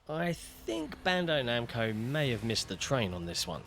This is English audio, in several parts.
I think Bandai Namco may have missed the train on this one.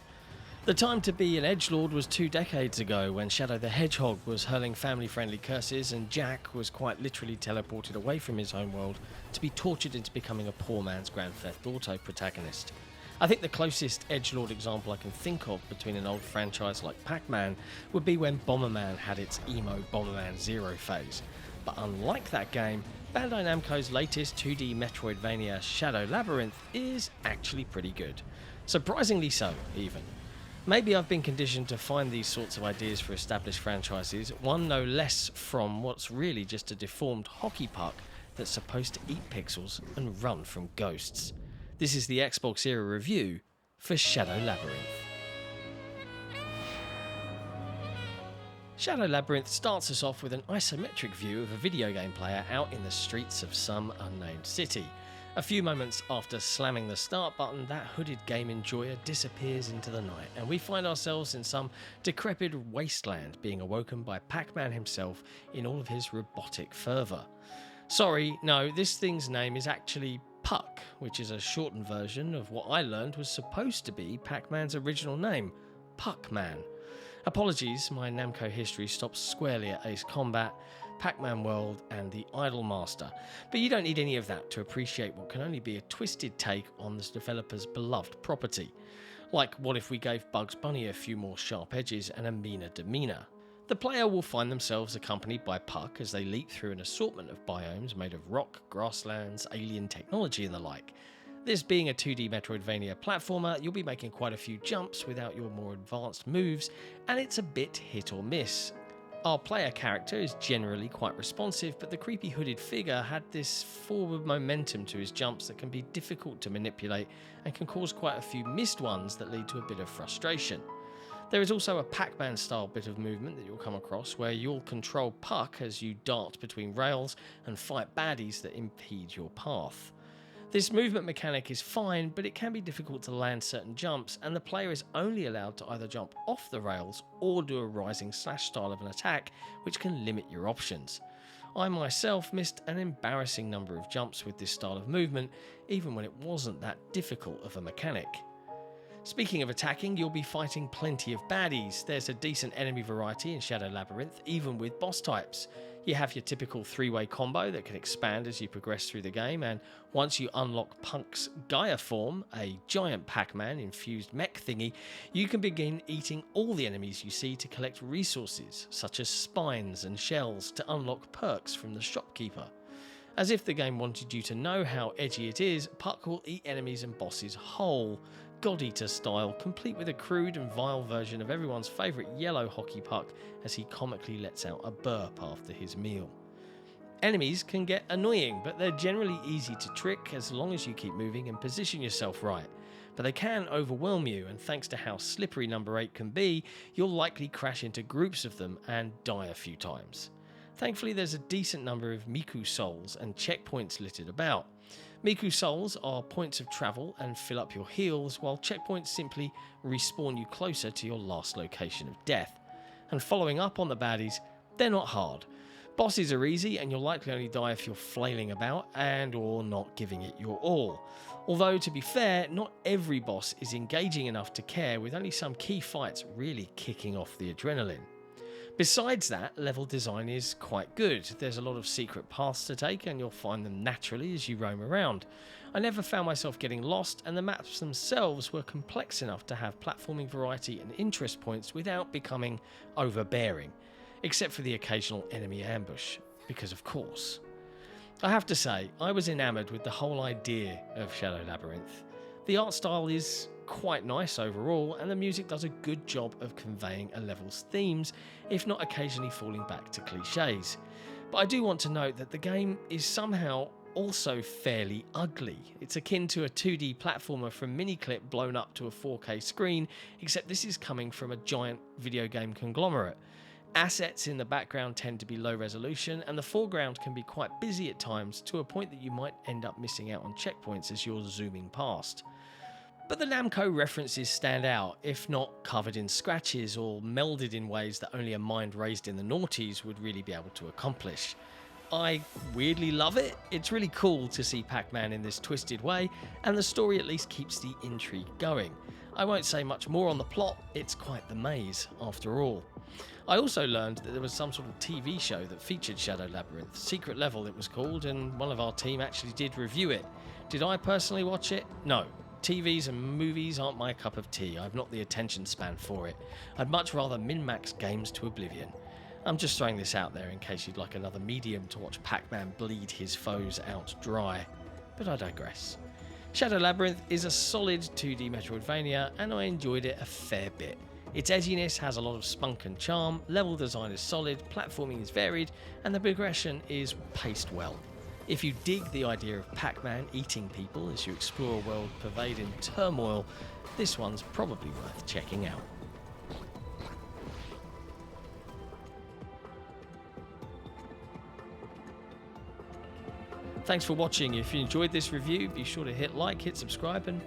The time to be an edgelord was 2 decades ago, when Shadow the Hedgehog was hurling family-friendly curses and Jack was quite literally teleported away from his homeworld to be tortured into becoming a poor man's Grand Theft Auto protagonist. I think the closest edgelord example I can think of between an old franchise like Pac-Man would be when Bomberman had its emo Bomberman Zero phase. But unlike that game, Bandai Namco's latest 2D Metroidvania Shadow Labyrinth is actually pretty good. Surprisingly so, even. Maybe I've been conditioned to find these sorts of ideas for established franchises, one no less from what's really just a deformed hockey puck that's supposed to eat pixels and run from ghosts. This is the XboxEra review for Shadow Labyrinth. Shadow Labyrinth starts us off with an isometric view of a video game player out in the streets of some unnamed city. A few moments after slamming the start button, that hooded game enjoyer disappears into the night, and we find ourselves in some decrepit wasteland being awoken by Pac-Man himself in all of his robotic fervour. Sorry, no, this thing's name is actually Puck, which is a shortened version of what I learned was supposed to be Pac-Man's original name, Puck-Man. Apologies, my Namco history stops squarely at Ace Combat, Pac-Man World and the Idolmaster, but you don't need any of that to appreciate what can only be a twisted take on the developer's beloved property. Like, what if we gave Bugs Bunny a few more sharp edges and a meaner demeanour? The player will find themselves accompanied by Puck as they leap through an assortment of biomes made of rock, grasslands, alien technology and the like. This being a 2D Metroidvania platformer, you'll be making quite a few jumps without your more advanced moves, and it's a bit hit or miss. Our player character is generally quite responsive, but the creepy hooded figure had this forward momentum to his jumps that can be difficult to manipulate and can cause quite a few missed ones that lead to a bit of frustration. There is also a Pac-Man style bit of movement that you'll come across where you'll control Puck as you dart between rails and fight baddies that impede your path. This movement mechanic is fine, but it can be difficult to land certain jumps, and the player is only allowed to either jump off the rails or do a rising slash style of an attack, which can limit your options. I myself missed an embarrassing number of jumps with this style of movement, even when it wasn't that difficult of a mechanic. Speaking of attacking, you'll be fighting plenty of baddies. There's a decent enemy variety in Shadow Labyrinth, even with boss types. You have your typical 3-way combo that can expand as you progress through the game, and once you unlock Punk's Gaia form, a giant Pac-Man infused mech thingy, you can begin eating all the enemies you see to collect resources, such as spines and shells, to unlock perks from the shopkeeper. As if the game wanted you to know how edgy it is, Puck will eat enemies and bosses whole, God Eater style, complete with a crude and vile version of everyone's favourite yellow hockey puck as he comically lets out a burp after his meal. Enemies can get annoying, but they're generally easy to trick as long as you keep moving and position yourself right. But they can overwhelm you, and thanks to how slippery number 8 can be, you'll likely crash into groups of them and die a few times. Thankfully, there's a decent number of Miku souls and checkpoints littered about. Miku souls are points of travel and fill up your heals, while checkpoints simply respawn you closer to your last location of death. And following up on the baddies, they're not hard. Bosses are easy, and you'll likely only die if you're flailing about and or not giving it your all. Although, to be fair, not every boss is engaging enough to care, with only some key fights really kicking off the adrenaline. Besides that, level design is quite good. There's a lot of secret paths to take, and you'll find them naturally as you roam around. I never found myself getting lost, and the maps themselves were complex enough to have platforming variety and interest points without becoming overbearing, except for the occasional enemy ambush, because of course. I have to say, I was enamoured with the whole idea of Shadow Labyrinth. The art style is quite nice overall, and the music does a good job of conveying a level's themes, if not occasionally falling back to cliches. But I do want to note that the game is somehow also fairly ugly. It's akin to a 2D platformer from Miniclip blown up to a 4K screen, except this is coming from a giant video game conglomerate. Assets in the background tend to be low resolution, and the foreground can be quite busy at times, to a point that you might end up missing out on checkpoints as you're zooming past. But the Namco references stand out, if not covered in scratches or melded in ways that only a mind raised in the noughties would really be able to accomplish. I weirdly love it. It's really cool to see Pac-Man in this twisted way, and the story at least keeps the intrigue going. I won't say much more on the plot, it's quite the maze after all. I also learned that there was some sort of TV show that featured Shadow Labyrinth, Secret Level it was called, and one of our team actually did review it. Did I personally watch it? No. TVs and movies aren't my cup of tea. I've not the attention span for it. I'd much rather min-max games to oblivion. I'm just throwing this out there in case you'd like another medium to watch Pac-Man bleed his foes out dry. But I digress. Shadow Labyrinth is a solid 2D Metroidvania, and I enjoyed it a fair bit. Its edginess has a lot of spunk and charm, level design is solid, platforming is varied, and the progression is paced well. If you dig the idea of Pac-Man eating people as you explore a world pervaded in turmoil, this one's probably worth checking out. Thanks for watching. If you enjoyed this review, be sure to hit like, hit subscribe, and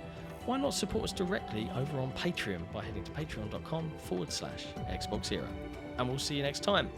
why not support us directly over on Patreon by heading to patreon.com/XboxEra. And we'll see you next time.